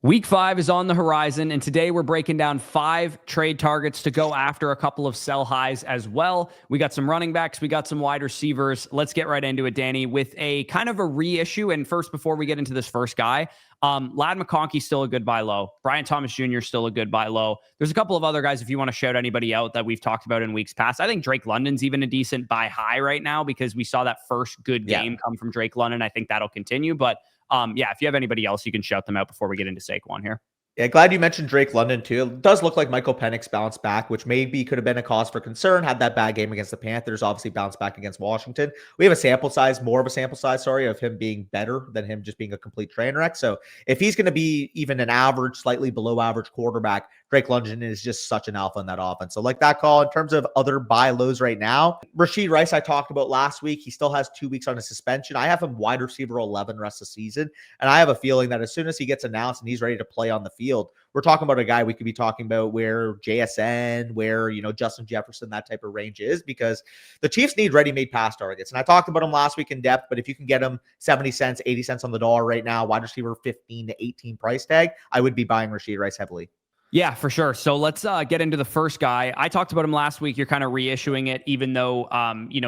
Week 5 is on the horizon, and today we're breaking down 5 trade targets to go after, a couple of sell highs as well. We got some running backs, we got some wide receivers. Let's get right into it, Danny, with a kind of a reissue. And first, before we get into this first guy, Lad McConkey still a good buy low. Brian Thomas Jr. still a good buy low. There's a couple of other guys, if you want to shout anybody out that we've talked about in weeks past. I think Drake London's even a decent buy high right now because we saw that first good game come from Drake London. I think that'll continue, but if you have anybody else, you can shout them out before we get into Saquon here. Yeah, glad you mentioned Drake London too. It does look like Michael Penix bounced back, which maybe could have been a cause for concern. Had that bad game against the Panthers, obviously bounced back against Washington. We have more of a sample size, of him being better than him just being a complete train wreck. So if he's going to be even an average, slightly below average quarterback, Drake London is just such an alpha in that offense. So like that call in terms of other buy lows right now, Rashee Rice, I talked about last week. He still has 2 weeks on a suspension. I have him wide receiver 11 rest of the season. And I have a feeling that as soon as he gets announced and he's ready to play on the field, we're talking about a guy we could be talking about where JSN, where, Justin Jefferson, that type of range is, because the Chiefs need ready-made pass targets. And I talked about him last week in depth, but if you can get him 70 cents, 80 cents on the dollar right now, wide receiver 15 to 18 price tag, I would be buying Rashee Rice heavily. Yeah, for sure. So let's get into the first guy. I talked about him last week. You're kind of reissuing it, even though,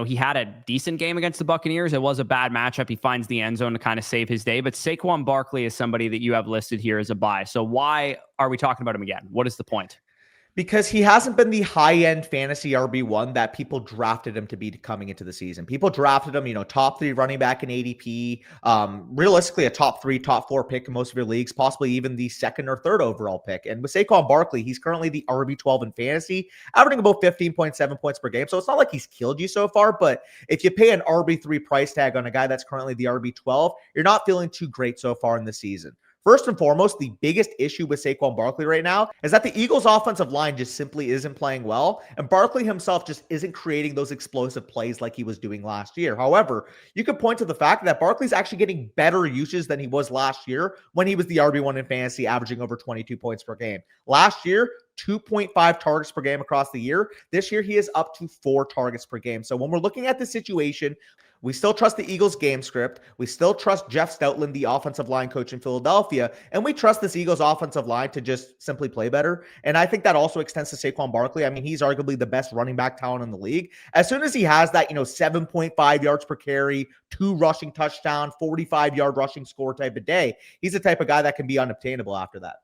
he had a decent game against the Buccaneers. It was a bad matchup. He finds the end zone to kind of save his day. But Saquon Barkley is somebody that you have listed here as a buy. So why are we talking about him again? What is the point? Because he hasn't been the high-end fantasy RB1 that people drafted him to be coming into the season. People drafted him, top 3 running back in ADP, realistically a top 3, top 4 pick in most of your leagues, possibly even the 2nd or 3rd overall pick. And with Saquon Barkley, he's currently the RB12 in fantasy, averaging about 15.7 points per game. So it's not like he's killed you so far, but if you pay an RB3 price tag on a guy that's currently the RB12, you're not feeling too great so far in the season. First and foremost, the biggest issue with Saquon Barkley right now is that the Eagles' offensive line just simply isn't playing well, and Barkley himself just isn't creating those explosive plays like he was doing last year. However, you could point to the fact that Barkley's actually getting better usage than he was last year when he was the RB1 in fantasy, averaging over 22 points per game. Last year, 2.5 targets per game across the year. This year, he is up to 4 targets per game. So when we're looking at the situation, we still trust the Eagles game script. We still trust Jeff Stoutland, the offensive line coach in Philadelphia. And we trust this Eagles offensive line to just simply play better. And I think that also extends to Saquon Barkley. I mean, he's arguably the best running back talent in the league. As soon as he has that, 7.5 yards per carry, 2 rushing touchdown, 45-yard rushing score type of day, he's the type of guy that can be unobtainable after that.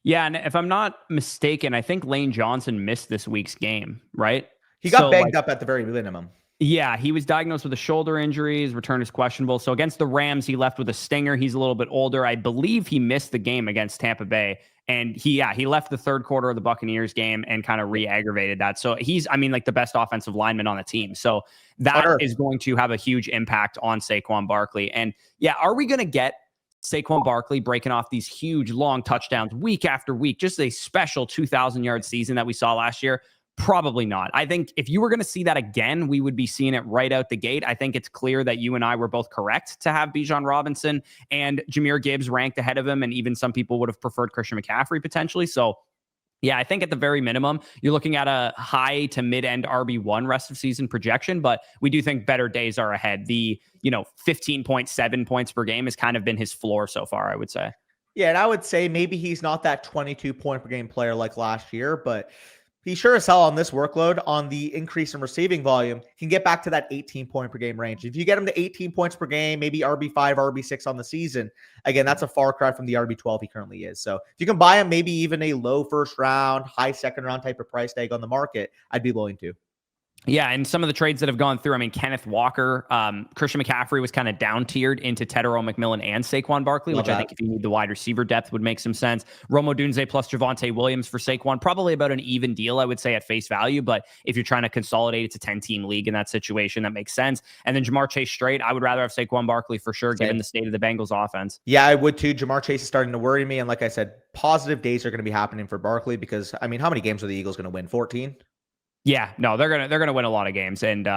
Yeah, and if I'm not mistaken, I think Lane Johnson missed this week's game, right? He got banged up at the very minimum. Yeah, he was diagnosed with a shoulder injury. His return is questionable. So against the Rams, he left with a stinger. He's a little bit older. I believe he missed the game against Tampa Bay. And he left the 3rd quarter of the Buccaneers game and kind of re-aggravated that. So he's, the best offensive lineman on the team. So that is going to have a huge impact on Saquon Barkley. And are we going to get Saquon Barkley breaking off these huge long touchdowns week after week? Just a special 2,000-yard season that we saw last year? Probably not. I think if you were going to see that again, we would be seeing it right out the gate. I think it's clear that you and I were both correct to have Bijan Robinson and Jahmyr Gibbs ranked ahead of him. And even some people would have preferred Christian McCaffrey potentially. So I think at the very minimum, you're looking at a high to mid-end RB1 rest of season projection, but we do think better days are ahead. The, 15.7 points per game has kind of been his floor so far, I would say. Yeah, and I would say maybe he's not that 22 point per game player like last year, but he sure as hell on this workload, on the increase in receiving volume, can get back to that 18 point per game range. If you get him to 18 points per game, maybe RB5, RB6 on the season, again, that's a far cry from the RB12 he currently is. So if you can buy him, maybe even a low 1st round, high 2nd round type of price tag on the market, I'd be willing to. Yeah, and some of the trades that have gone through, Kenneth Walker, Christian McCaffrey was kind of down-tiered into Tetairoa McMillan and Saquon Barkley, which I think if you need the wide receiver depth would make some sense. Rome Odunze plus Javonte Williams for Saquon, probably about an even deal, I would say, at face value. But if you're trying to consolidate, it's a 10-team league in that situation. That makes sense. And then Jamar Chase straight, I would rather have Saquon Barkley for sure, given the state of the Bengals offense. Yeah, I would too. Jamar Chase is starting to worry me. And like I said, positive days are going to be happening for Barkley because, how many games are the Eagles going to win? 14? Yeah, no, they're gonna win a lot of games, and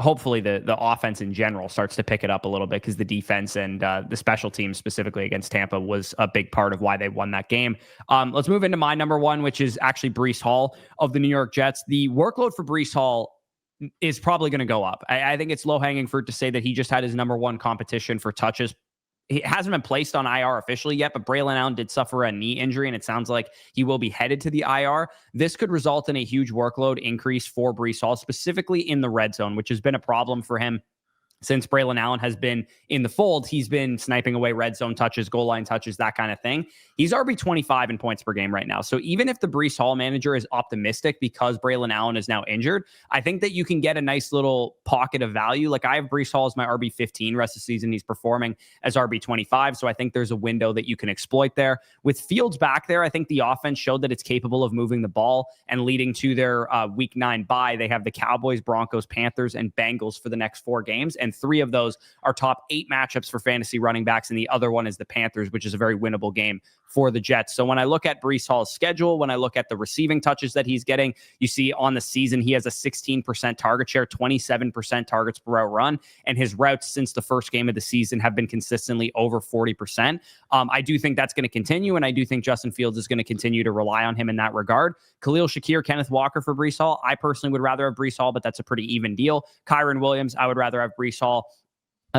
hopefully the offense in general starts to pick it up a little bit because the defense and the special teams specifically against Tampa was a big part of why they won that game. Let's move into my number one, which is actually Breece Hall of the New York Jets. The workload for Breece Hall is probably going to go up. I think it's low hanging fruit to say that he just had his number one competition for touches he hasn't been placed on IR officially yet, but Braylon Allen did suffer a knee injury, and it sounds like he will be headed to the IR. This could result in a huge workload increase for Breece Hall, specifically in the red zone, which has been a problem for him since Braylon Allen has been in the fold. He's been sniping away red zone touches, goal line touches, that kind of thing. He's RB25 in points per game right now. So even if the Breece Hall manager is optimistic because Braylon Allen is now injured, I think that you can get a nice little pocket of value. Like I have Breece Hall as my RB15 rest of the season. He's performing as RB25. So I think there's a window that you can exploit there. With Fields back there, I think the offense showed that it's capable of moving the ball and leading to their week 9 bye. They have the Cowboys, Broncos, Panthers, and Bengals for the next 4 games. And 3 of those are top 8 matchups for fantasy running backs. And the other one is the Panthers, which is a very winnable game for the Jets. So when I look at Breece Hall's schedule, when I look at the receiving touches that he's getting, you see on the season, he has a 16% target share, 27% targets per route run. And his routes since the first game of the season have been consistently over 40%. I do think that's going to continue. And I do think Justin Fields is going to continue to rely on him in that regard. Khalil Shakir, Kenneth Walker for Breece Hall. I personally would rather have Breece Hall, but that's a pretty even deal. Kyron Williams, I would rather have Breece Hall.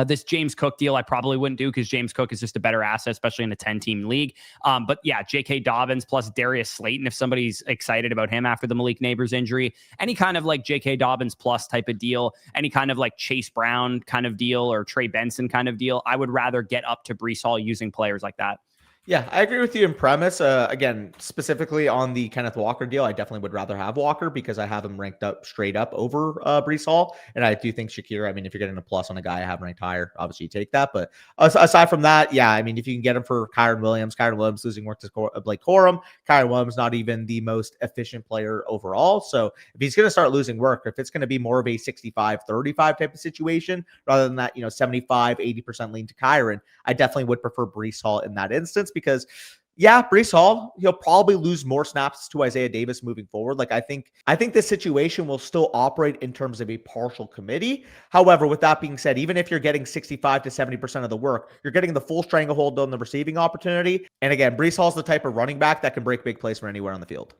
This James Cook deal, I probably wouldn't do because James Cook is just a better asset, especially in a 10-team league. But yeah, J.K. Dobbins plus Darius Slayton, if somebody's excited about him after the Malik Neighbors injury, any kind of like J.K. Dobbins plus type of deal, any kind of like Chase Brown kind of deal or Trey Benson kind of deal, I would rather get up to Breece Hall using players like that. Yeah, I agree with you in premise. Again, specifically on the Kenneth Walker deal, I definitely would rather have Walker because I have him ranked up straight up over Breece Hall. And I do think Shakir, I mean, if you're getting a plus on a guy I have ranked higher, obviously you take that. But aside from that, yeah, I mean, if you can get him for Kyron Williams losing work to Blake Corum, Kyron Williams not even the most efficient player overall. So if he's going to start losing work, if it's going to be more of a 65-35 type of situation rather than that, 75-80% lean to Kyron, I definitely would prefer Breece Hall in that instance. Because yeah, Breece Hall, he'll probably lose more snaps to Isaiah Davis moving forward. Like I think this situation will still operate in terms of a partial committee. However, with that being said, even if you're getting 65 to 70% of the work, you're getting the full stranglehold on the receiving opportunity. And again, Breece Hall's the type of running back that can break big plays from anywhere on the field.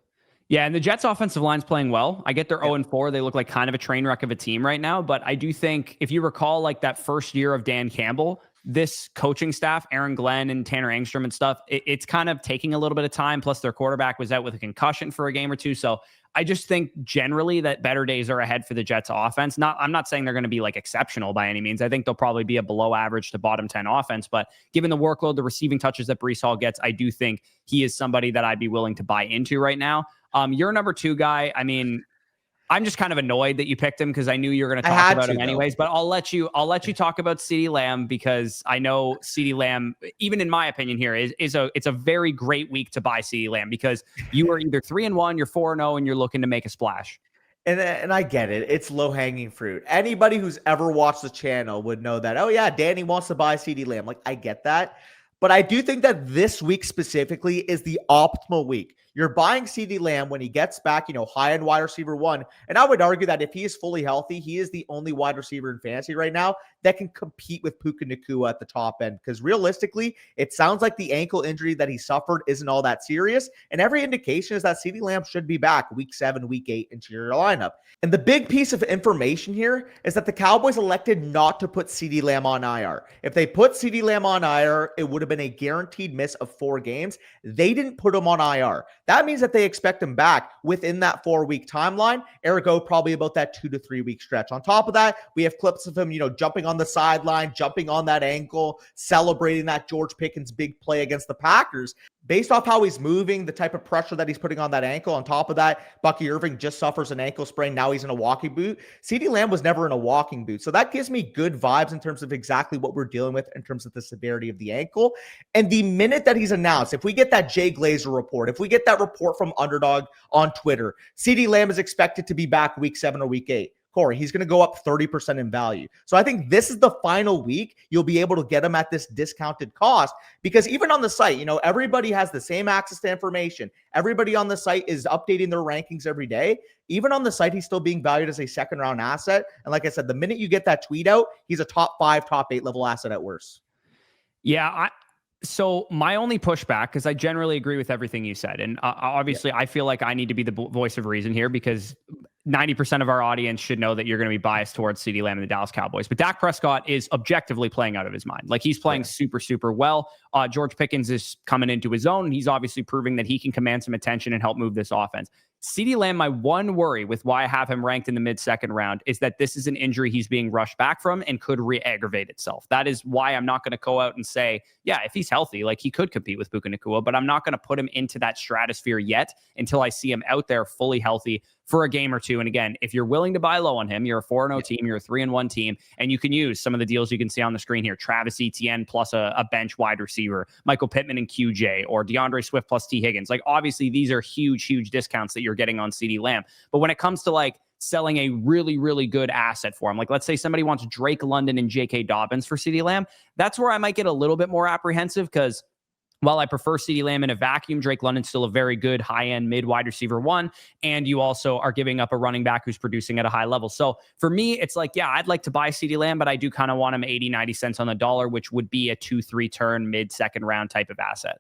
Yeah, and the Jets' offensive line's playing well. I get they're 0-4. They look like kind of a train wreck of a team right now. But I do think, if you recall, like that first year of Dan Campbell, this coaching staff, Aaron Glenn and Tanner Angstrom and stuff, it's kind of taking a little bit of time. Plus, their quarterback was out with a concussion for a game or two. So I just think generally that better days are ahead for the Jets offense. I'm not saying they're going to be like exceptional by any means. I think they'll probably be a below average to bottom 10 offense. But given the workload, the receiving touches that Breece Hall gets, I do think he is somebody that I'd be willing to buy into right now. Your number 2 guy, I mean, I'm just kind of annoyed that you picked him because I knew you were going to talk about him anyways. But I'll let you talk about CeeDee Lamb because I know CeeDee Lamb, even in my opinion here, it's a very great week to buy CeeDee Lamb because you are either 3-1, you're 4-0, and you're looking to make a splash. And I get it. It's low-hanging fruit. Anybody who's ever watched the channel would know that, oh yeah, Danny wants to buy CeeDee Lamb. Like, I get that. But I do think that this week specifically is the optimal week. You're buying CeeDee Lamb when he gets back, high-end wide receiver 1. And I would argue that if he is fully healthy, he is the only wide receiver in fantasy right now that can compete with Puka Nacua at the top end. Because realistically, it sounds like the ankle injury that he suffered isn't all that serious. And every indication is that CeeDee Lamb should be back week 7, week 8 into your lineup. And the big piece of information here is that the Cowboys elected not to put CeeDee Lamb on IR. If they put CeeDee Lamb on IR, it would have been a guaranteed miss of 4 games. They didn't put him on IR. That means that they expect him back within that 4-week timeline, ergo probably about that 2 to 3 week stretch. On top of that, we have clips of him, jumping on the sideline, jumping on that ankle, celebrating that George Pickens big play against the Packers. Based off how he's moving, the type of pressure that he's putting on that ankle, on top of that, Bucky Irving just suffers an ankle sprain. Now he's in a walking boot. CeeDee Lamb was never in a walking boot. So that gives me good vibes in terms of exactly what we're dealing with in terms of the severity of the ankle. And the minute that he's announced, if we get that Jay Glazer report, if we get that report from Underdog on Twitter, CeeDee Lamb is expected to be back week 7 or week 8. Corey, he's going to go up 30% in value. So I think this is the final week you'll be able to get him at this discounted cost because even on the site, everybody has the same access to information. Everybody on the site is updating their rankings every day. Even on the site, he's still being valued as a second-round asset. And like I said, the minute you get that tweet out, he's a top 5, top 8 level asset at worst. Yeah, So my only pushback, because I generally agree with everything you said, and obviously I feel like I need to be the voice of reason here because 90% of our audience should know that you're going to be biased towards CeeDee Lamb and the Dallas Cowboys. But Dak Prescott is objectively playing out of his mind. Like, he's playing super, super well. George Pickens is coming into his own. He's obviously proving that he can command some attention and help move this offense. CeeDee Lamb, my one worry with why I have him ranked in the mid-second round is that this is an injury he's being rushed back from and could re-aggravate itself. That is why I'm not going to go out and say, yeah, if he's healthy, like, he could compete with Puka Nacua, but I'm not going to put him into that stratosphere yet until I see him out there fully healthy for a game or two. And again, if you're willing to buy low on him, you're a 4-0 team, you're a 3-1 team, and you can use some of the deals you can see on the screen here. Travis Etienne plus a bench wide receiver, Michael Pittman and QJ, or DeAndre Swift plus T. Higgins. Like, obviously, these are huge, huge discounts that you're getting on CeeDee Lamb. But when it comes to like selling a really, really good asset for him, like let's say somebody wants Drake London and J.K. Dobbins for CeeDee Lamb, that's where I might get a little bit more apprehensive, because while I prefer CeeDee Lamb in a vacuum, Drake London's still a very good high-end mid-wide receiver one, and you also are giving up a running back who's producing at a high level. So for me, it's like, yeah, I'd like to buy CeeDee Lamb, but I do kind of want him 80, 90 cents on the dollar, which would be a 2-3 turn mid-second round type of asset.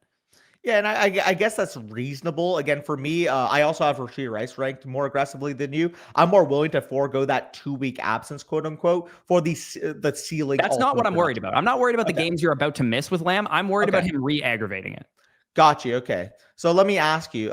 Yeah, and I guess that's reasonable. Again, for me, I also have Rashee Rice ranked more aggressively than you. I'm more willing to forego that 2-week absence, quote unquote, for the ceiling. That's not what I'm worried about. I'm not worried about the games you're about to miss with Lamb. I'm worried about him re-aggravating it. Got you. Okay. So let me ask you,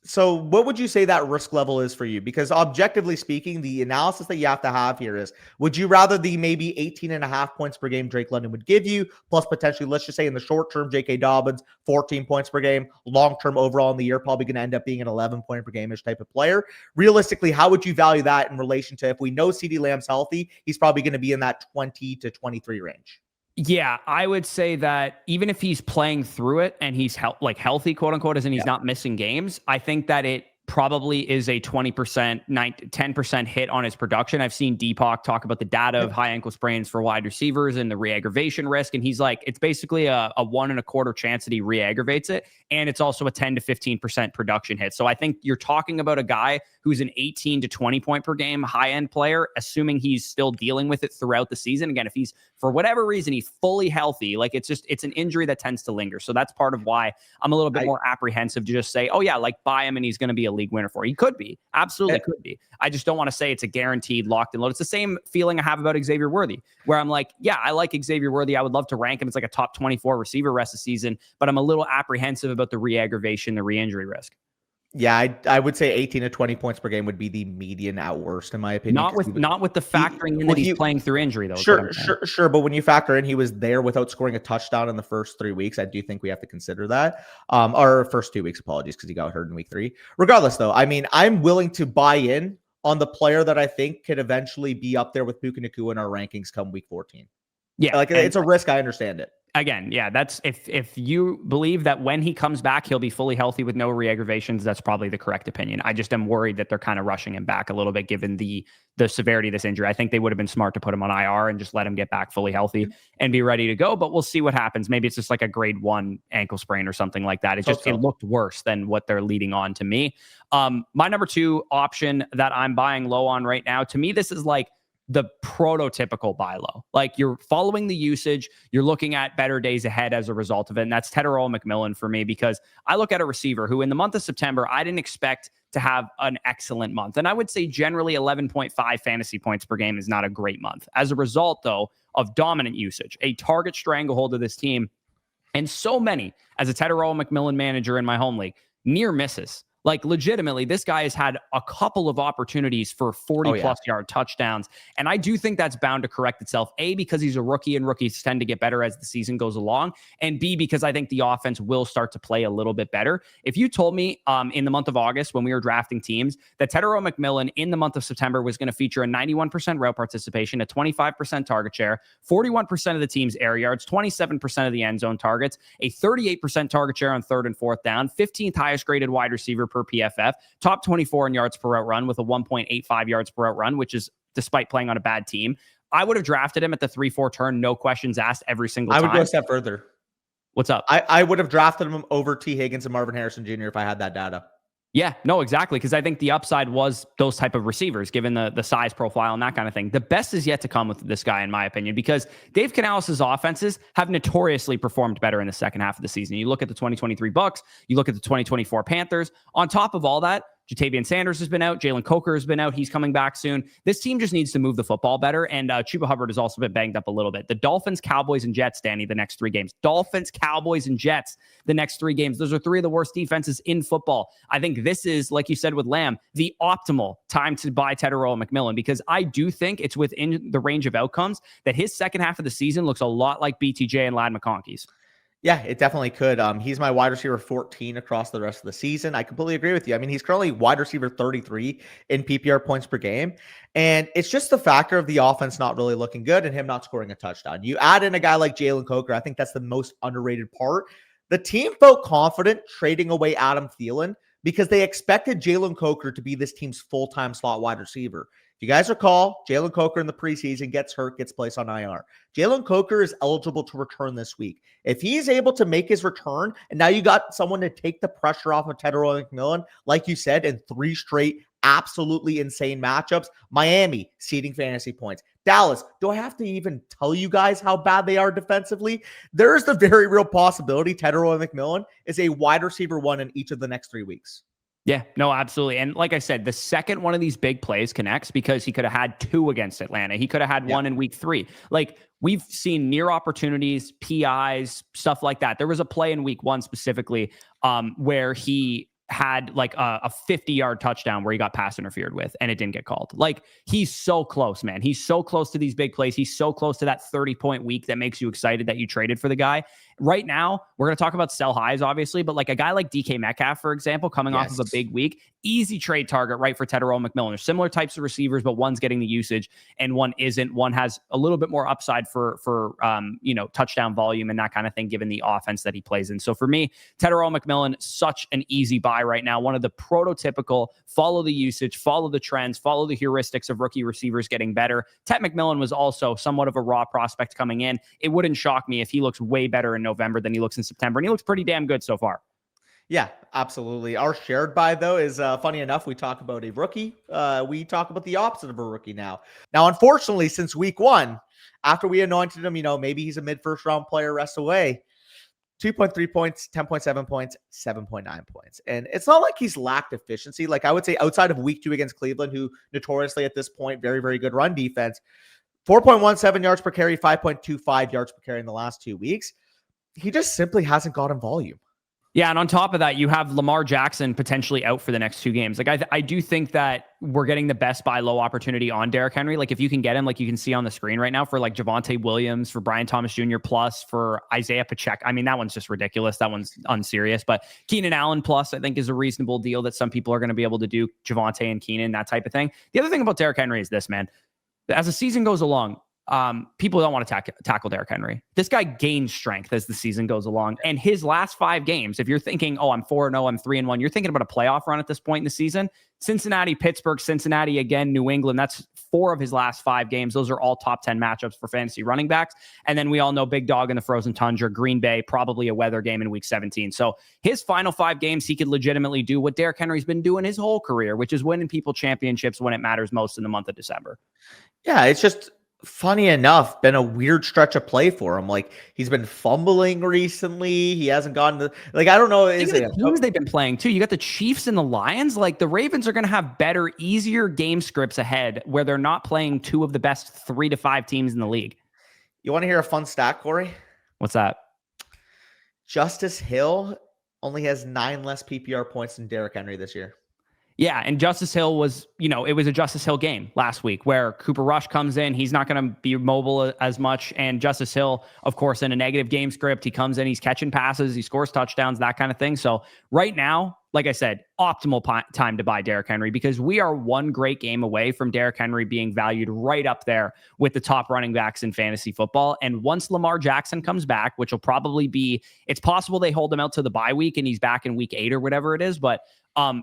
so what would you say that risk level is for you? Because objectively speaking, the analysis that you have to have here is, would you rather the maybe 18.5 points per game Drake London would give you, plus potentially, let's just say in the short term, J.K. Dobbins, 14 points per game, long term overall in the year, probably going to end up being an 11 point per game-ish type of player. Realistically, how would you value that in relation to, if we know CeeDee Lamb's healthy, he's probably going to be in that 20 to 23 range? Yeah, I would say that even if he's playing through it and he's healthy, quote unquote, as in he's not missing games, I think that it probably is a 20%, 10% hit on his production. I've seen Deepak talk about the data of high ankle sprains for wide receivers and the re-aggravation risk. And he's like, it's basically a 1.25 chance that he re-aggravates it. And it's also a 10 to 15% production hit. So I think you're talking about a guy who's an 18 to 20 point per game high-end player, assuming he's still dealing with it throughout the season. Again, if he's, for whatever reason, he's fully healthy, like, it's an injury that tends to linger. So that's part of why I'm a little bit more apprehensive to just say, oh yeah, like, buy him and he's going to be a league winner for you. He could be. Absolutely could be. I just don't want to say it's a guaranteed locked and load. It's the same feeling I have about Xavier Worthy, where I'm like, yeah, I like Xavier Worthy. I would love to rank him as like a top 24 receiver rest of the season, but I'm a little apprehensive about the re-aggravation, the re-injury risk. Yeah, I would say 18 to 20 points per game would be the median at worst, in my opinion. Not with the factoring in that he's playing through injury, though. Sure. But when you factor in he was there without scoring a touchdown in the first 3 weeks, I do think we have to consider that. Or first 2 weeks, apologies, because he got hurt in week 3. Regardless, though, I mean, I'm willing to buy in on the player that I think could eventually be up there with Puka Nacua in our rankings come week 14. Yeah, like, it's a risk. I understand it. Again, yeah, that's if you believe that when he comes back, he'll be fully healthy with no re-aggravations, that's probably the correct opinion. I just am worried that they're kind of rushing him back a little bit, given the severity of this injury. I think they would have been smart to put him on IR and just let him get back fully healthy and be ready to go. But we'll see what happens. Maybe it's just like a grade 1 ankle sprain or something like that. It looked worse than what they're leading on to me. My number 2 option that I'm buying low on right now, to me, this is like the prototypical buy low. Like, you're following the usage, you're looking at better days ahead as a result of it. And that's Tetairoa McMillan for me, because I look at a receiver who in the month of September, I didn't expect to have an excellent month. And I would say generally 11.5 fantasy points per game is not a great month. As a result, though, of dominant usage, a target stranglehold of this team, and so many, as a Tetairoa McMillan manager in my home league, near misses. Like, legitimately, this guy has had a couple of opportunities for 40-plus yard touchdowns. And I do think that's bound to correct itself, A, because he's a rookie and rookies tend to get better as the season goes along, and B, because I think the offense will start to play a little bit better. If you told me in the month of August when we were drafting teams that Tetairoa McMillan in the month of September was going to feature a 91% route participation, a 25% target share, 41% of the team's air yards, 27% of the end zone targets, a 38% target share on 3rd and 4th down, 15th highest graded wide receiver per PFF, top 24 in yards per route run with a 1.85 yards per route run, which is despite playing on a bad team, I would have drafted him at the 3-4 turn, no questions asked, every single time. I would go a step further. What's up? I would have drafted him over T. Higgins and Marvin Harrison Jr. if I had that data. Yeah, no, exactly. Because I think the upside was those type of receivers, given the size profile and that kind of thing. The best is yet to come with this guy, in my opinion, because Dave Canales' offenses have notoriously performed better in the second half of the season. You look at the 2023 Bucks, you look at the 2024 Panthers. On top of all that, Jatavian Sanders has been out. Jalen Coker has been out. He's coming back soon. This team just needs to move the football better. And Chuba Hubbard has also been banged up a little bit. The Dolphins, Cowboys, and Jets, Danny, the next 3 games. Dolphins, Cowboys, and Jets, the next 3 games. Those are 3 of the worst defenses in football. I think this is, like you said with Lamb, the optimal time to buy Tetairoa McMillan, because I do think it's within the range of outcomes that his second half of the season looks a lot like BTJ and Lad McConkey's. Yeah, it definitely could. He's my wide receiver 14 across the rest of the season. I completely agree with you. I mean, he's currently wide receiver 33 in PPR points per game. And it's just the factor of the offense not really looking good and him not scoring a touchdown. You add in a guy like Jalen Coker, I think that's the most underrated part. The team felt confident trading away Adam Thielen because they expected Jalen Coker to be this team's full-time slot wide receiver. If you guys recall, Jalen Coker in the preseason gets hurt, gets placed on IR. Jalen Coker is eligible to return this week. If he's able to make his return, and now you got someone to take the pressure off of Tetairoa McMillan, like you said, in 3 straight absolutely insane matchups. Miami, seeding fantasy points. Dallas, do I have to even tell you guys how bad they are defensively? There is the very real possibility Tetairoa McMillan is a wide receiver 1 in each of the next 3 weeks. Yeah, no, absolutely. And like I said, the second one of these big plays connects, because he could have had 2 against Atlanta. He could have had 1 in week 3. Like, we've seen near opportunities, PIs, stuff like that. There was a play in week 1 specifically where he had like a 50-yard touchdown where he got pass interfered with and it didn't get called. Like, he's so close, man. He's so close to these big plays. He's so close to that 30-point week that makes you excited that you traded for the guy. Right now, we're going to talk about sell highs, obviously, but like a guy like DK Metcalf, for example, coming off of a big week, easy trade target, right, for Tetairoa McMillan. They're similar types of receivers, but one's getting the usage and one isn't. One has a little bit more upside for touchdown volume and that kind of thing, given the offense that he plays in. So for me, Tetairoa McMillan, such an easy buy right now. One of the prototypical follow the usage, follow the trends, follow the heuristics of rookie receivers getting better. Tet McMillan was also somewhat of a raw prospect coming in. It wouldn't shock me if he looks way better in November than he looks in September, and he looks pretty damn good so far. Yeah, absolutely. Our shared buy, though, is funny enough. We talk about a rookie. We talk about the opposite of a rookie now. Now, unfortunately, since week 1, after we anointed him, maybe he's a mid-first round player, rest away. 2.3 points, 10.7 points, 7.9 points. And it's not like he's lacked efficiency. Like, I would say outside of week 2 against Cleveland, who notoriously at this point, very, very good run defense, 4.17 yards per carry, 5.25 yards per carry in the last 2 weeks. He just simply hasn't gotten volume. Yeah, and on top of that, you have Lamar Jackson potentially out for the next 2 games. Like, I do think that we're getting the best buy low opportunity on Derrick Henry. Like, if you can get him, like you can see on the screen right now, for like Javonte Williams, for Brian Thomas Jr. plus, for Isaiah Pacheco. I mean, that one's just ridiculous. That one's unserious. But Keenan Allen plus, I think, is a reasonable deal that some people are going to be able to do. Javonte and Keenan, that type of thing. The other thing about Derrick Henry is this, man. As the season goes along, people don't want to tackle Derrick Henry. This guy gains strength as the season goes along. And his last 5 games, if you're thinking, oh, I'm 4-0, I'm 3-1, you're thinking about a playoff run at this point in the season. Cincinnati, Pittsburgh, Cincinnati again, New England. That's 4 of his last 5 games. Those are all top 10 matchups for fantasy running backs. And then we all know big dog in the frozen tundra, Green Bay, probably a weather game in week 17. So his final 5 games, he could legitimately do what Derrick Henry's been doing his whole career, which is winning people championships when it matters most in the month of December. Yeah, it's just funny enough, been a weird stretch of play for him. Like, he's been fumbling recently. He hasn't gotten the, like, I don't know. Is it teams they've been playing too? You got the Chiefs and the Lions. Like, the Ravens are going to have better, easier game scripts ahead where they're not playing 2 of the best 3 to 5 teams in the league. You want to hear a fun stat, Corey? What's that? Justice Hill only has 9 less PPR points than Derrick Henry this year. Yeah, and Justice Hill was, it was a Justice Hill game last week where Cooper Rush comes in. He's not going to be mobile as much. And Justice Hill, of course, in a negative game script, he comes in, he's catching passes, he scores touchdowns, that kind of thing. So right now, like I said, optimal time to buy Derrick Henry, because we are 1 great game away from Derrick Henry being valued right up there with the top running backs in fantasy football. And once Lamar Jackson comes back, which will probably be, it's possible they hold him out to the bye week and he's back in week 8 or whatever it is. But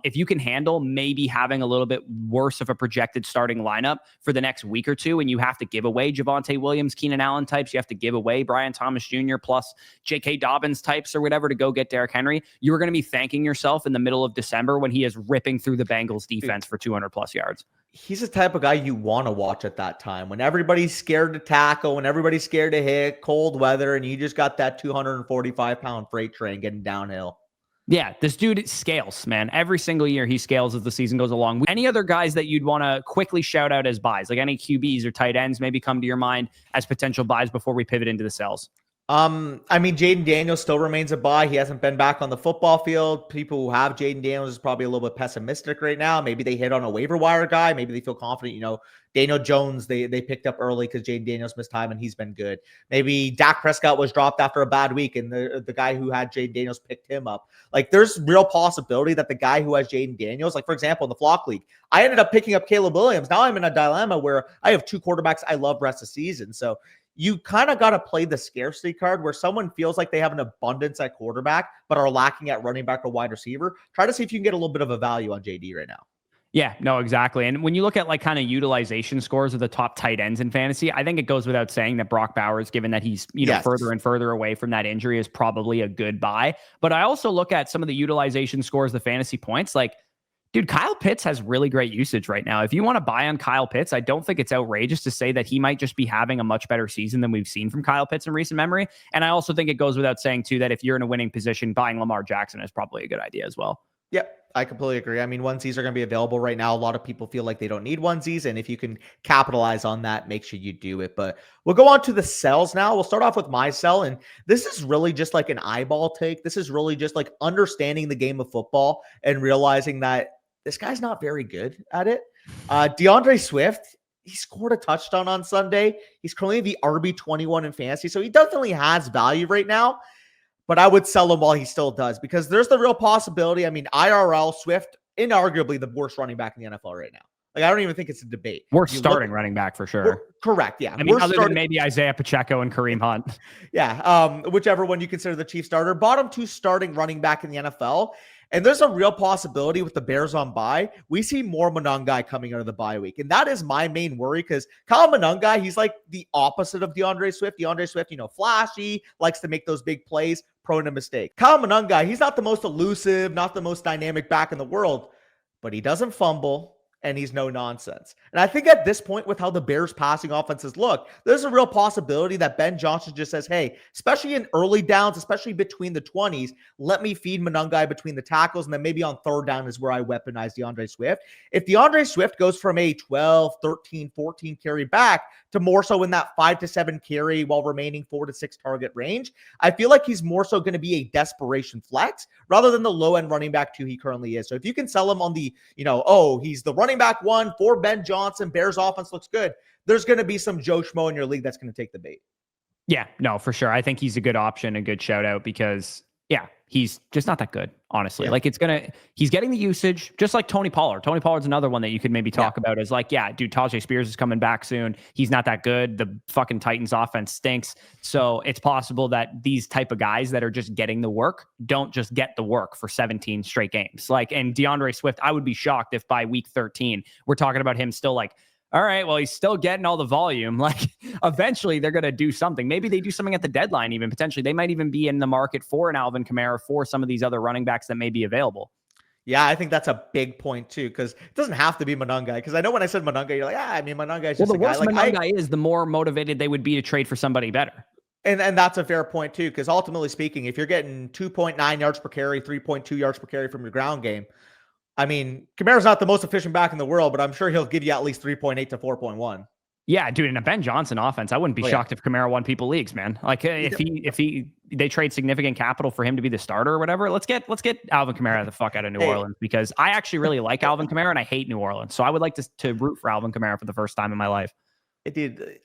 if you can handle maybe having a little bit worse of a projected starting lineup for the next week or 2, and you have to give away Javonte Williams, Keenan Allen types, you have to give away Brian Thomas Jr. plus J.K. Dobbins types or whatever to go get Derrick Henry, you're going to be thanking yourself in the middle of December when he is ripping through the Bengals defense for 200 plus yards. He's the type of guy you want to watch at that time when everybody's scared to tackle, when everybody's scared to hit, cold weather, and you just got that 245-pound freight train getting downhill. Yeah, this dude scales, man. Every single year he scales as the season goes along. Any other guys that you'd want to quickly shout out as buys, like any QBs or tight ends maybe come to your mind as potential buys before we pivot into the sells? I mean, Jaden Daniels still remains a buy. He hasn't been back on the football field. People who have Jaden Daniels is probably a little bit pessimistic right now. Maybe they hit on a waiver wire guy. Maybe they feel confident. Daniel Jones, they picked up early because Jaden Daniels missed time and he's been good. Maybe Dak Prescott was dropped after a bad week and the guy who had Jaden Daniels picked him up. Like, there's real possibility that the guy who has Jaden Daniels, like, for example, in the Flock League, I ended up picking up Caleb Williams. Now I'm in a dilemma where I have two quarterbacks I love rest of the season. So you kind of got to play the scarcity card where someone feels like they have an abundance at quarterback, but are lacking at running back or wide receiver. Try to see if you can get a little bit of a value on JD right now. Yeah, no, exactly. And when you look at like kind of utilization scores of the top tight ends in fantasy, I think it goes without saying that Brock Bowers, given that he's, further and further away from that injury, is probably a good buy. But I also look at some of the utilization scores, the fantasy points, like, dude, Kyle Pitts has really great usage right now. If you want to buy on Kyle Pitts, I don't think it's outrageous to say that he might just be having a much better season than we've seen from Kyle Pitts in recent memory. And I also think it goes without saying, too, that if you're in a winning position, buying Lamar Jackson is probably a good idea as well. Yep, I completely agree. I mean, onesies are going to be available right now. A lot of people feel like they don't need onesies, and if you can capitalize on that, make sure you do it. But we'll go on to the sells now. We'll start off with my sell, and this is really just like an eyeball take. This is really just like understanding the game of football and realizing that this guy's not very good at it. DeAndre Swift, he scored a touchdown on Sunday. He's currently the RB21 in fantasy, so he definitely has value right now. But I would sell him while he still does, because there's the real possibility. I mean, IRL, Swift, inarguably the worst running back in the NFL right now. Like, I don't even think it's a debate. We're starting running back for sure. Correct, yeah. I mean, other than maybe Isaiah Pacheco and Kareem Hunt. Yeah, whichever one you consider the chief starter. Bottom two starting running back in the NFL. And there's a real possibility with the Bears on bye, we see more Monangai coming out of the bye week. And that is my main worry, because Kyle Monangai, he's like the opposite of DeAndre Swift. DeAndre Swift, flashy, likes to make those big plays, prone to mistake. Kyle Monangai, he's not the most elusive, not the most dynamic back in the world, but he doesn't fumble. And he's no nonsense. And I think at this point, with how the Bears passing offenses look, there's a real possibility that Ben Johnson just says, hey, especially in early downs, especially between the 20s, let me feed Monangai between the tackles. And then maybe on third down is where I weaponize DeAndre Swift. If DeAndre Swift goes from a 12, 13, 14 carry back to more so in that 5 to 7 carry while remaining 4 to 6 target range, I feel like he's more so going to be a desperation flex rather than the low end running back 2 he currently is. So if you can sell him on the, he's the running back 1 for Ben Johnson, Bears offense looks good, there's going to be some Joe Schmo in your league that's going to take the bait. Yeah, no, for sure. I think he's a good option, a good shout out, because he's just not that good, honestly. Yeah. Like, he's getting the usage, just like Tony Pollard. Tony Pollard's another one that you could maybe talk about as like, dude, Tajay Spears is coming back soon. He's not that good. The fucking Titans offense stinks. So it's possible that these type of guys that are just getting the work don't just get the work for 17 straight games. Like, and DeAndre Swift, I would be shocked if by week 13, we're talking about him still like, all right, well, he's still getting all the volume. Like, eventually they're going to do something. Maybe they do something at the deadline even, potentially. They might even be in the market for an Alvin Kamara, for some of these other running backs that may be available. Yeah, I think that's a big point, too, because it doesn't have to be Monangai. Because I know when I said Monangai, you're like, Monangai is just a guy. The worse Monangai is, the more motivated they would be to trade for somebody better. And that's a fair point, too, because ultimately speaking, if you're getting 2.9 yards per carry, 3.2 yards per carry from your ground game, I mean, Kamara's not the most efficient back in the world, but I'm sure he'll give you at least 3.8 to 4.1. Yeah, dude, in a Ben Johnson offense, I wouldn't be shocked if Kamara won people leagues, man. Like, if they trade significant capital for him to be the starter or whatever, let's get Alvin Kamara the fuck out of New Orleans, because I actually really like Alvin Kamara and I hate New Orleans. So I would like to root for Alvin Kamara for the first time in my life. Dude,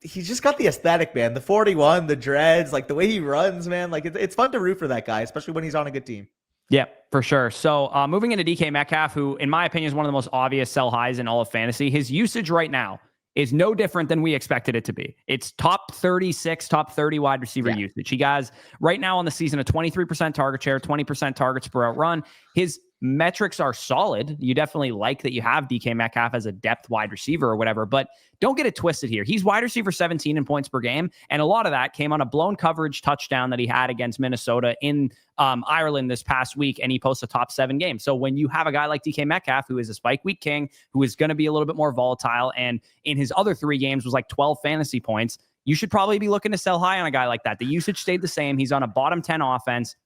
he's just got the aesthetic, man. The 41, the dreads, like the way he runs, man. Like, it's fun to root for that guy, especially when he's on a good team. Yeah, for sure. So moving into DK Metcalf, who in my opinion is one of the most obvious sell highs in all of fantasy. His usage right now is no different than we expected it to be. It's top 36, top 30 wide receiver usage. He has right now on the season a 23% target share, 20% targets per out run. His metrics are solid. You definitely like that you have DK Metcalf as a depth wide receiver or whatever, but don't get it twisted here. He's wide receiver 17 in points per game, and a lot of that came on a blown coverage touchdown that he had against Minnesota in Ireland this past week, and he posts a top 7 game. So when you have a guy like DK Metcalf, who is a spike week king, who is going to be a little bit more volatile, and in his other 3 games was like 12 fantasy points, you should probably be looking to sell high on a guy like that. The usage stayed the same. He's on a bottom 10 offense.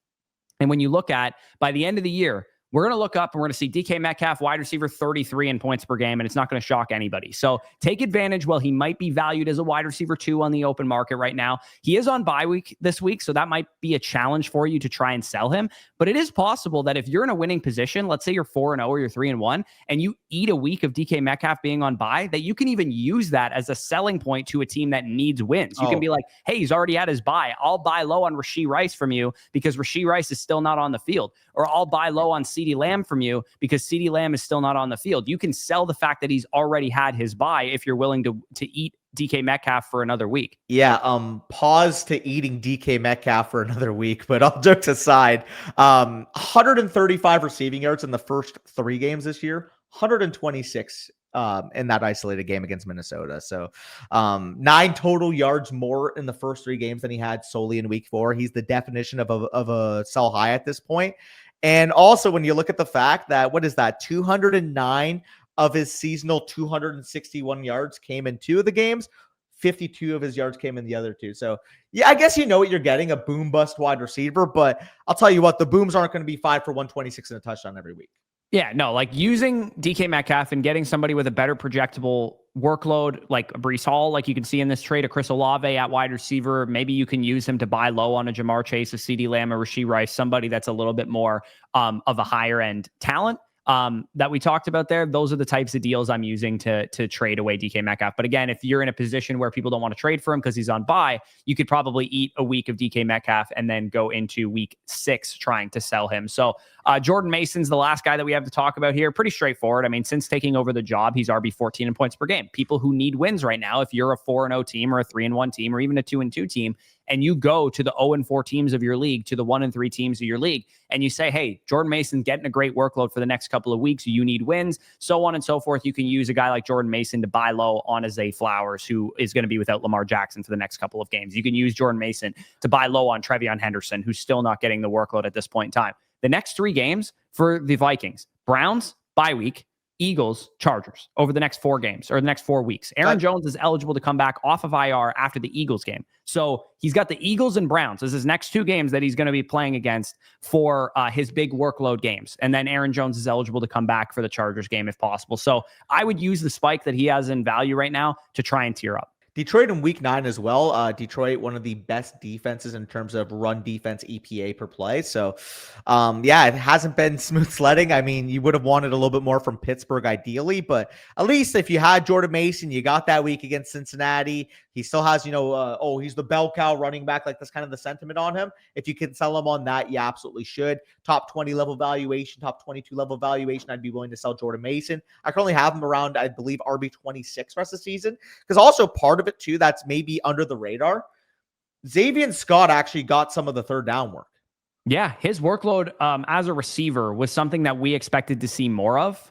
And when you look at by the end of the year, we're going to look up and we're going to see DK Metcalf, wide receiver 33 in points per game, and it's not going to shock anybody. So take advantage while he might be valued as a wide receiver 2 on the open market right now. He is on bye week this week, so that might be a challenge for you to try and sell him. But it is possible that if you're in a winning position, let's say you're 4-0 or you're 3-1, and you eat a week of DK Metcalf being on bye, that you can even use that as a selling point to a team that needs wins. You can be like, hey, he's already at his bye. I'll buy low on Rashee Rice from you because Rashee Rice is still not on the field. Or I'll buy low on CeeDee Lamb from you because CeeDee Lamb is still not on the field. You can sell the fact that he's already had his bye if you're willing to eat DK Metcalf for another week. Yeah, pause to eating DK Metcalf for another week, but all jokes aside, 135 receiving yards in the first 3 games this year, 126 in that isolated game against Minnesota. So 9 total yards more in the first 3 games than he had solely in week 4. He's the definition of a sell high at this point. And also when you look at the fact that, 209 of his seasonal 261 yards came in 2 of the games, 52 of his yards came in the other 2. So yeah, I guess you know what you're getting, a boom bust wide receiver, but I'll tell you what, the booms aren't going to be 5 for 126 and a touchdown every week. Yeah, no, like using DK Metcalf and getting somebody with a better projectable workload, like a Breece Hall, like you can see in this trade, a Chris Olave at wide receiver. Maybe you can use him to buy low on a Jamar Chase, a CeeDee Lamb, a Rashee Rice, somebody that's a little bit more of a higher end talent that we talked about there. Those are the types of deals I'm using to trade away DK Metcalf. But again, if you're in a position where people don't want to trade for him because he's on bye, you could probably eat a week of DK Metcalf and then go into week 6 trying to sell him. So Jordan Mason's the last guy that we have to talk about here. Pretty straightforward. I mean, since taking over the job, he's RB14 in points per game. People who need wins right now, if you're a 4-0 team or a 3-1 team or even a 2-2 team, and you go to the 0-4 teams of your league, to the 1-3 teams of your league, and you say, hey, Jordan Mason's getting a great workload for the next couple of weeks, you need wins, so on and so forth, you can use a guy like Jordan Mason to buy low on a Zay Flowers, who is going to be without Lamar Jackson for the next couple of games. You can use Jordan Mason to buy low on Trevion Henderson, who's still not getting the workload at this point in time. The next 3 games for the Vikings: Browns, bye week, Eagles, Chargers, over the next 4 games or the next 4 weeks. Aaron Jones is eligible to come back off of IR after the Eagles game. So he's got the Eagles and Browns as his next 2 games that he's going to be playing against for his big workload games. And then Aaron Jones is eligible to come back for the Chargers game if possible. So I would use the spike that he has in value right now to try and tier up. Detroit in week 9 as well. Detroit, one of the best defenses in terms of run defense EPA per play. So, yeah, it hasn't been smooth sledding. I mean, you would have wanted a little bit more from Pittsburgh ideally, but at least if you had Jordan Mason, you got that week against Cincinnati. He still has, he's the bell cow running back. Like, that's kind of the sentiment on him. If you can sell him on that, you absolutely should. Top 20 level valuation, top 22 level valuation, I'd be willing to sell Jordan Mason. I currently have him around, I believe, RB26 rest of the season. Because also part of it too, that's maybe under the radar, Xavier Scott actually got some of the third down work. Yeah, his workload as a receiver was something that we expected to see more of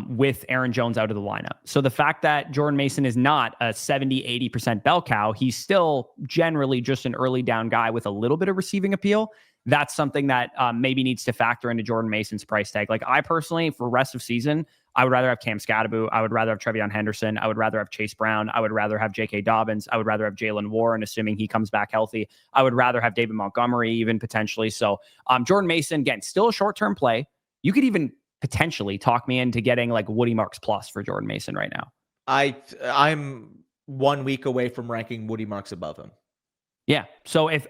with Aaron Jones out of the lineup. So the fact that Jordan Mason is not a 70-80% bell cow, he's still generally just an early down guy with a little bit of receiving appeal. That's something that maybe needs to factor into Jordan Mason's price tag. Like, I personally, for rest of season, I would rather have Cam Scatterbo. I would rather have Trevion Henderson. I would rather have Chase Brown. I would rather have J.K. Dobbins. I would rather have Jalen Warren, assuming he comes back healthy. I would rather have David Montgomery, even potentially. So Jordan Mason, again, still a short-term play. You could even potentially talk me into getting like Woody Marks plus for Jordan Mason right now. I'm 1 week away from ranking Woody Marks above him. Yeah. So if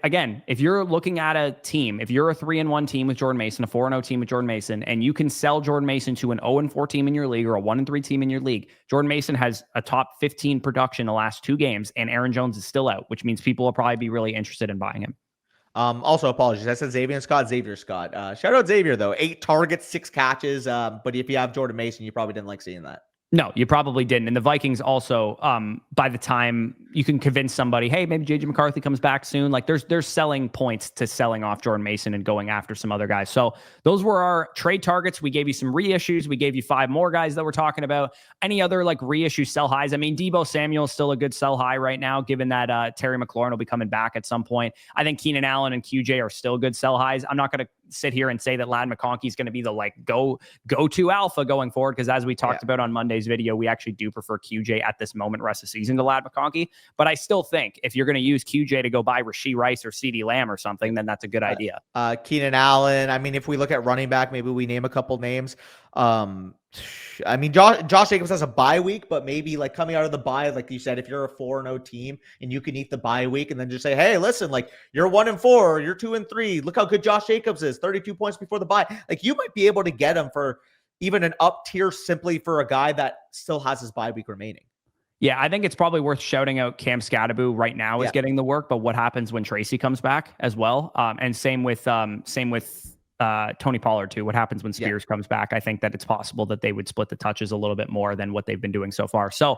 you're looking at a team, if you're a 3-1 team with Jordan Mason, a 4-0 team with Jordan Mason, and you can sell Jordan Mason to an 0-4 team in your league or a 1-3 team in your league, Jordan Mason has a top 15 production the last 2 games, and Aaron Jones is still out, which means people will probably be really interested in buying him. Also, apologies. I said Xavier Scott. Shout out Xavier, though. 8 targets, 6 catches. But if you have Jordan Mason, you probably didn't like seeing that. No, you probably didn't. And the Vikings also, by the time you can convince somebody, hey, maybe JJ McCarthy comes back soon, like there's selling points to selling off Jordan Mason and going after some other guys. So those were our trade targets. We gave you some reissues. We gave you 5 more guys that we're talking about. Any other like reissue sell highs? I mean, Deebo Samuel is still a good sell high right now, given that Terry McLaurin will be coming back at some point. I think Keenan Allen and QJ are still good sell highs. I'm not going to sit here and say that Ladd McConkey is going to be the like go-to alpha going forward, because as we talked about on Monday's video, we actually do prefer QJ at this moment rest of season to Ladd McConkey. But I still think if you're going to use QJ to go buy Rashee Rice or CeeDee Lamb or something, then that's a good idea. Keenan Allen. I mean, if we look at running back, maybe we name a couple names. I mean, Josh Jacobs has a bye week, but maybe like coming out of the bye, like you said, if you're a 4-0 team and you can eat the bye week and then just say, hey, listen, like you're 1-4, you're 2-3. Look how good Josh Jacobs is, 32 points before the bye. Like you might be able to get him for even an up tier simply for a guy that still has his bye week remaining. Yeah, I think it's probably worth shouting out Cam Scatterbo right now is getting the work, but what happens when Tracy comes back as well? And same with Tony Pollard too. What happens when Spears comes back? I think that it's possible that they would split the touches a little bit more than what they've been doing so far. So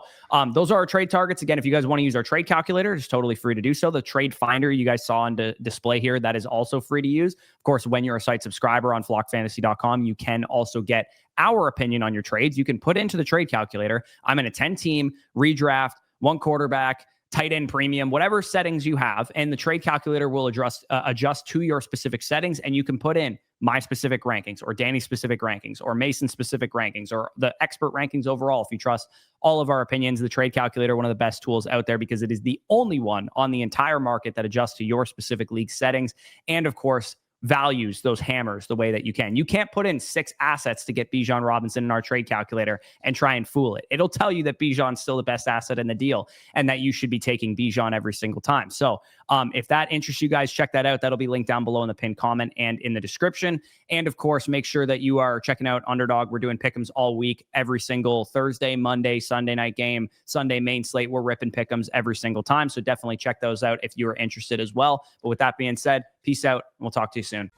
those are our trade targets. Again, if you guys want to use our trade calculator, it's totally free to do so. The trade finder you guys saw on display here, that is also free to use. Of course, when you're a site subscriber on flockfantasy.com, you can also get our opinion on your trades. You can put into the trade calculator, I'm in a 10-team redraft, 1 quarterback, tight end premium, whatever settings you have, and the trade calculator will adjust to your specific settings, and you can put in my specific rankings or Danny's specific rankings or Mason's specific rankings or the expert rankings overall. If you trust all of our opinions, the trade calculator, one of the best tools out there because it is the only one on the entire market that adjusts to your specific league settings. And of course, values those hammers the way that you can. You can't put in 6 assets to get Bijan Robinson in our trade calculator and try and fool it. It'll tell you that Bijan's still the best asset in the deal and that you should be taking Bijan every single time. So if that interests you guys, check that out. That'll be linked down below in the pinned comment and in the description. And of course, make sure that you are checking out Underdog. We're doing pick'ems all week, every single Thursday, Monday, Sunday night game, Sunday main slate. We're ripping pick'ems every single time. So definitely check those out if you are interested as well. But with that being said, peace out. And we'll talk to you soon.